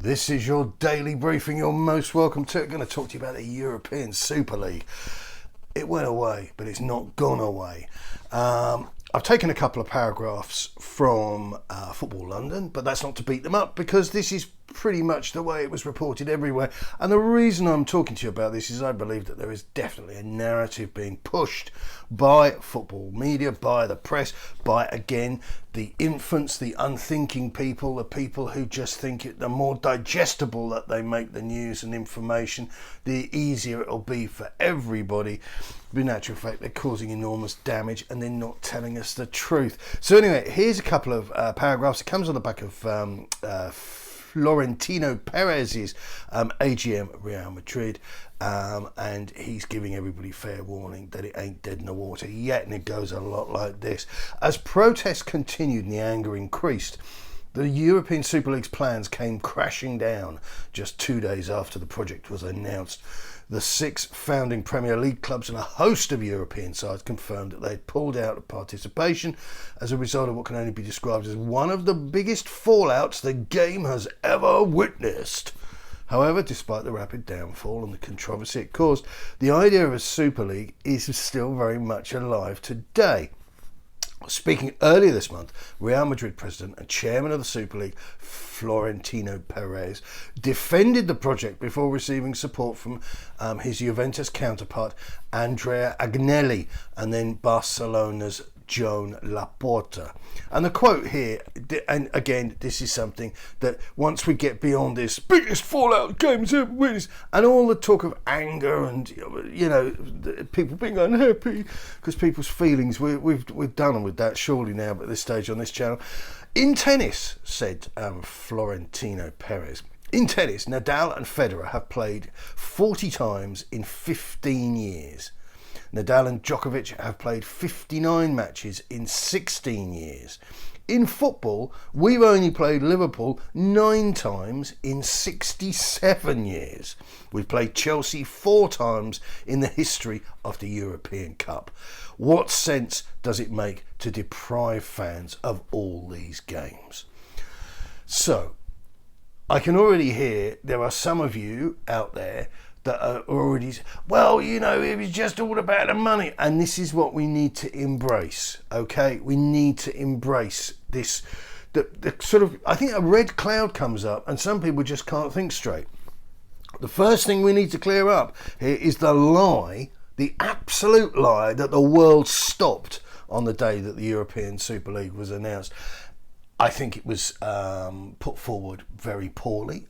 This is your daily briefing. You're most welcome to it. I'm going to talk to you about the European Super League. It went away, but it's not gone away. I've taken a couple of paragraphs from Football London, but that's not to beat them up because this is pretty much the way it was reported everywhere. And the reason I'm talking to you about this is I believe that there is definitely a narrative being pushed by football media, by the press, by, again, the infants, the unthinking people, the people who just think it, the more digestible that they make the news and information, the easier it'll be for everybody. In actual fact, they're causing enormous damage and they're not telling us the truth. So anyway, here's a couple of paragraphs. It comes on the back of Florentino Perez's AGM at Real Madrid, and he's giving everybody fair warning that it ain't dead in the water yet, and it goes a lot like this. As protests continued and the anger increased, the European Super League's plans came crashing down just 2 days after the project was announced. The 6 founding Premier League clubs and a host of European sides confirmed that they had pulled out of participation as a result of what can only be described as one of the biggest fallouts the game has ever witnessed. However, despite the rapid downfall and the controversy it caused, the idea of a Super League is still very much alive today. Speaking earlier this month, Real Madrid president and chairman of the Super League, Florentino Perez, defended the project before receiving support from his Juventus counterpart, Andrea Agnelli, and then Barcelona's Joan Laporta. And the quote here, and again, this is something that once we get beyond this biggest fallout games ever witnessed, and all the talk of anger and, you know, people being unhappy because people's feelings, we've done with that surely now at this stage on this channel. In tennis, said Florentino Perez, in tennis, Nadal and Federer have played 40 times in 15 years. Nadal and Djokovic have played 59 matches in 16 years. In football, we've only played Liverpool 9 times in 67 years. We've played Chelsea 4 times in the history of the European Cup. What sense does it make to deprive fans of all these games? So, I can already hear there are some of you out there that are already, well, you know, it was just all about the money. And this is what we need to embrace, okay? We need to embrace this, the sort of, I think a red cloud comes up and some people just can't think straight. The first thing we need to clear up here is the lie, the absolute lie that the world stopped on the day that the European Super League was announced. I think it was put forward very poorly.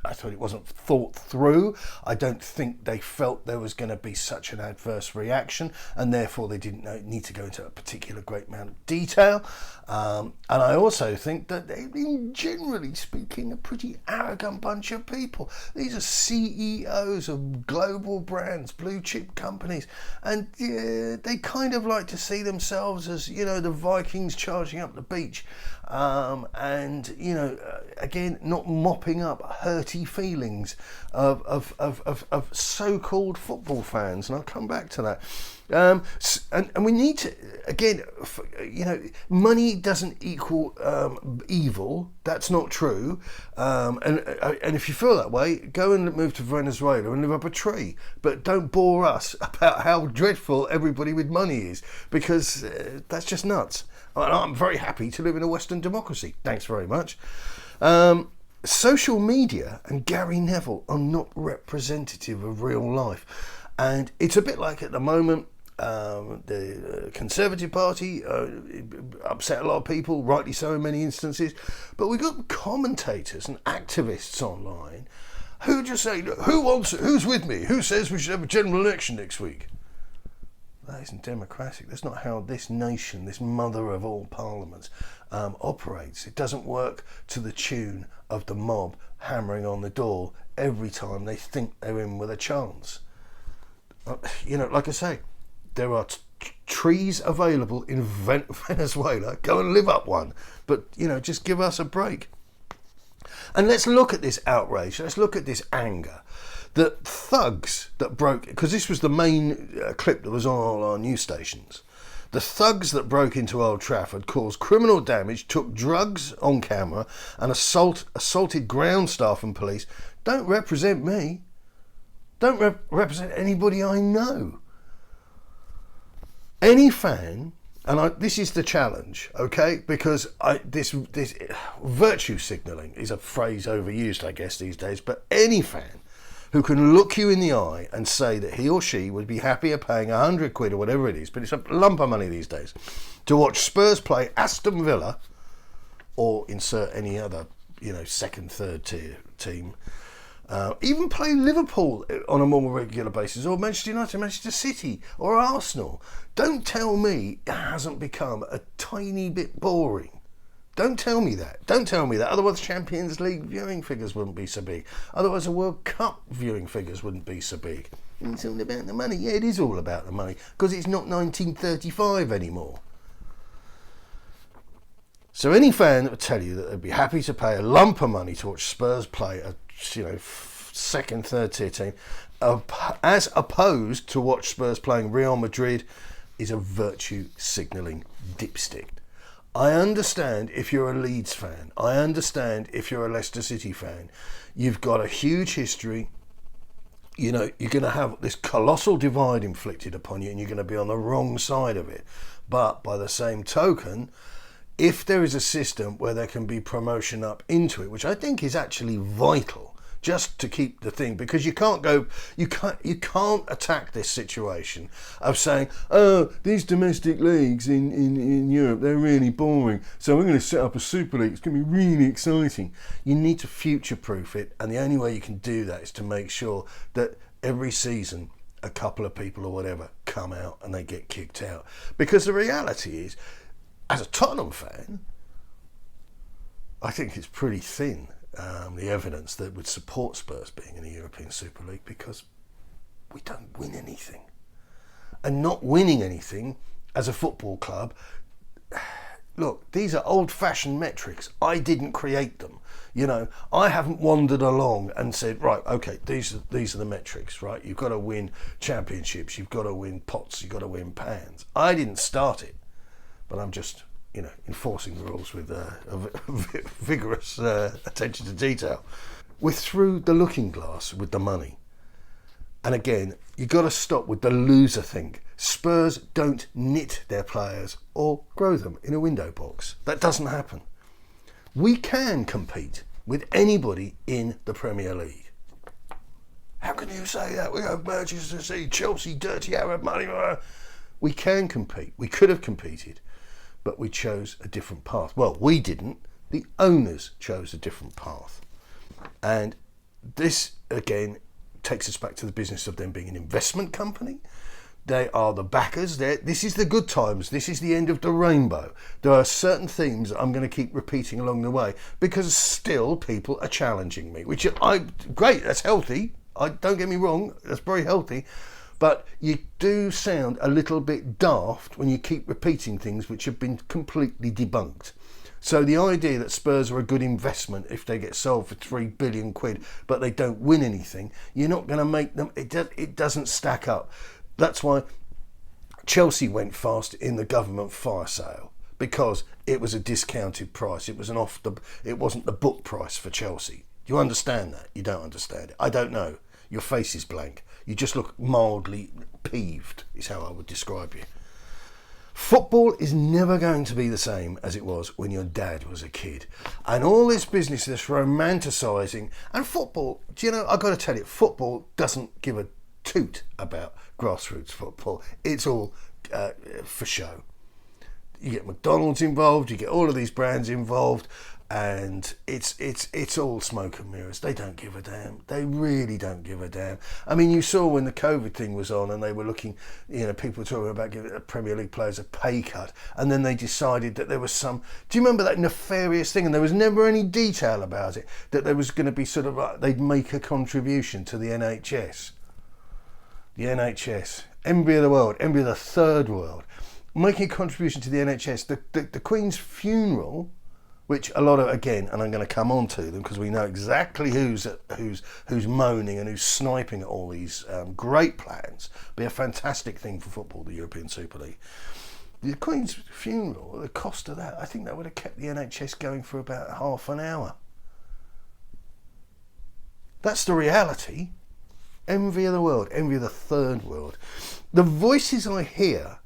I thought it wasn't thought through. I don't think they felt there was going to be such an adverse reaction, and therefore they didn't need to go into a particular great amount of detail. And I also think that they've been, generally speaking, a pretty arrogant bunch of people. These are CEOs of global brands, blue chip companies, and they kind of like to see themselves as, you know, the Vikings charging up the beach. And, you know, again, not mopping up hurty feelings of so-called football fans, and I'll come back to that. And we need to, again, you know, money doesn't equal evil. That's not true. And if you feel that way, go and move to Venezuela and live up a tree. But don't bore us about how dreadful everybody with money is, because that's just nuts. And I'm very happy to live in a Western democracy. Thanks very much. Social media and Gary Neville are not representative of real life. And it's a bit like at the moment, the Conservative Party upset a lot of people, rightly so in many instances. But we've got commentators and activists online who just say, who wants it? Who's with me? Who says we should have a general election next week? That isn't democratic. That's not how this nation, this mother of all parliaments, operates. It doesn't work to the tune of the mob hammering on the door every time they think they're in with a chance. You know, like I say, there are trees available in Venezuela. Go and live up one. But, you know, just give us a break. And let's look at this outrage. Let's look at this anger. The thugs that broke, because this was the main clip that was on all our news stations. The thugs that broke into Old Trafford caused criminal damage, took drugs on camera, and assaulted ground staff and police don't represent me. Don't represent anybody I know. Any fan, and this is the challenge, okay? Because this virtue signalling is a phrase overused, I guess, these days. But any fan who can look you in the eye and say that he or she would be happier paying £100 or whatever it is, but it's a lump of money these days, to watch Spurs play Aston Villa or insert any other, second, third tier team, even play Liverpool on a more regular basis, or Manchester United, Manchester City, or Arsenal. Don't tell me it hasn't become a tiny bit boring. Don't tell me that. Don't tell me that. Otherwise, Champions League viewing figures wouldn't be so big. Otherwise, the World Cup viewing figures wouldn't be so big. It's all about the money. Yeah, it is all about the money, because it's not 1935 anymore. So any fan that would tell you that they'd be happy to pay a lump of money to watch Spurs play a second, third tier team, as opposed to watch Spurs playing Real Madrid, is a virtue signalling dipstick. I understand if you're a Leeds fan. I understand if you're a Leicester City fan. You've got a huge history. You're going to have this colossal divide inflicted upon you, and you're going to be on the wrong side of it. But by the same token, if there is a system where there can be promotion up into it, which I think is actually vital, just to keep the thing, because you can't attack this situation of saying, oh, these domestic leagues in Europe, they're really boring, so we're going to set up a Super League, it's going to be really exciting. You need to future-proof it, and the only way you can do that is to make sure that every season a couple of people or whatever come out and they get kicked out. Because the reality is, as a Tottenham fan, I think it's pretty thin, the evidence that would support Spurs being in the European Super League, because we don't win anything. And not winning anything as a football club, look, these are old-fashioned metrics. I didn't create them. I haven't wandered along and said, right, okay, these are the metrics, right? You've got to win championships, you've got to win pots, you've got to win pans. I didn't start it, but I'm just enforcing the rules with a vigorous attention to detail. We're through the looking glass with the money. And again, you've got to stop with the loser thing. Spurs don't knit their players or grow them in a window box. That doesn't happen. We can compete with anybody in the Premier League. How can you say that? We have Manchester City, Chelsea, dirty Arab money. We can compete. We could have competed. But we chose a different path. Well, we didn't. The owners chose a different path. And this, again, takes us back to the business of them being an investment company. They are the backers. This is the good times. This is the end of the rainbow. There are certain themes that I'm going to keep repeating along the way, because still people are challenging me, which great, that's healthy. Don't get me wrong, that's very healthy. But you do sound a little bit daft when you keep repeating things which have been completely debunked. So the idea that Spurs are a good investment if they get sold for £3 billion, but they don't win anything, you're not going to make them. It doesn't stack up. That's why Chelsea went fast in the government fire sale, because it was a discounted price. It wasn't the book price for Chelsea. Do you understand that? You don't understand it. I don't know. Your face is blank. You just look mildly peeved, is how I would describe you. Football is never going to be the same as it was when your dad was a kid. And all this business, this romanticising, and football, I've got to tell you, football doesn't give a toot about grassroots football. It's all for show. You get McDonald's involved, you get all of these brands involved, and it's all smoke and mirrors. They don't give a damn. They really don't give a damn. I mean, you saw when the COVID thing was on and they were looking, people were talking about giving Premier League players a pay cut, and then they decided that there was some, do you remember that nefarious thing, and there was never any detail about it, that there was going to be sort of, they'd make a contribution to the NHS. The NHS, envy of the world, envy of the third world, making a contribution to the NHS. The Queen's funeral, which a lot of, again, and I'm going to come on to them because we know exactly who's moaning and who's sniping at all these great plans. Be a fantastic thing for football, the European Super League. The Queen's funeral, the cost of that, I think that would have kept the NHS going for about half an hour. That's the reality. Envy of the world, envy of the third world. The voices I hear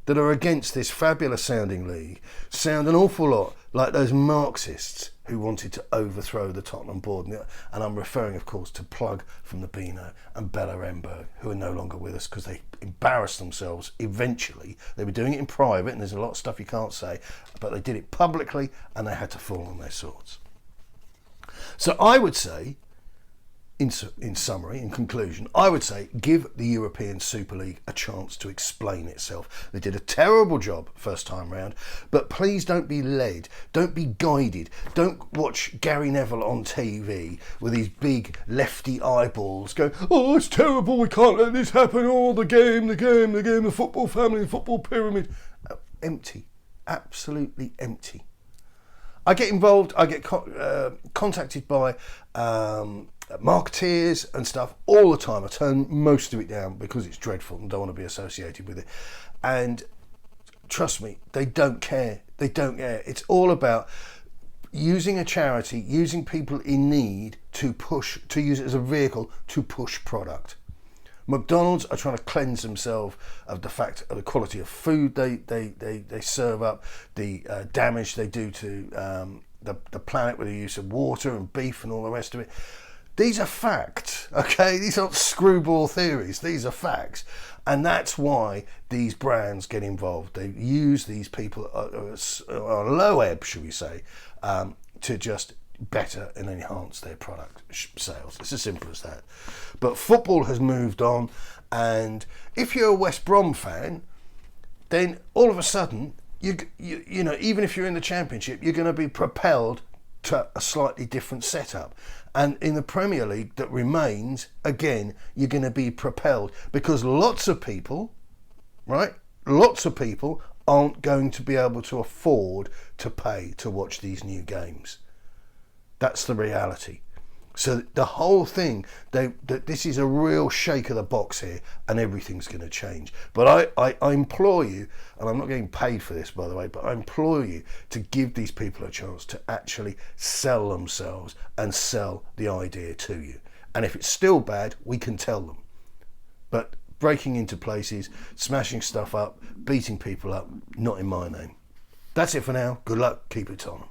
that are against this fabulous sounding league sound an awful lot like those Marxists who wanted to overthrow the Tottenham board. And I'm referring, of course, to Plug from the Beano and Bella Remberg, who are no longer with us because they embarrassed themselves eventually. They were doing it in private, and there's a lot of stuff you can't say, but they did it publicly and they had to fall on their swords. So I would say, in summary, in conclusion, I would say give the European Super League a chance to explain itself. They did a terrible job first time round, but please don't be led, don't be guided, don't watch Gary Neville on TV with his big lefty eyeballs going, oh, it's terrible, we can't let this happen, oh, the game, the football family, the football pyramid. Empty, absolutely empty. I get involved, I get contacted by marketeers and stuff all the time. I turn most of it down because it's dreadful and don't want to be associated with it. And trust me, they don't care. They don't care. It's all about using a charity, using people in need to use it as a vehicle to push product. McDonald's are trying to cleanse themselves of the fact of the quality of food they serve up, the damage they do to the planet with the use of water and beef and all the rest of it. These are facts, okay? These aren't screwball theories. These are facts. And that's why these brands get involved. They use these people on a low ebb, should we say, to just better and enhance their product sales. It's as simple as that. But football has moved on, and if you're a West Brom fan, then all of a sudden, you know, even if you're in the Championship, you're going to be propelled to a slightly different setup. And in the Premier League that remains, again, you're going to be propelled because lots of people, right? Lots of people aren't going to be able to afford to pay to watch these new games. That's the reality. So the whole thing, this is a real shake of the box here, and everything's going to change. But I implore you, and I'm not getting paid for this, by the way, but I implore you to give these people a chance to actually sell themselves and sell the idea to you. And if it's still bad, we can tell them. But breaking into places, smashing stuff up, beating people up, not in my name. That's it for now. Good luck. Keep it on.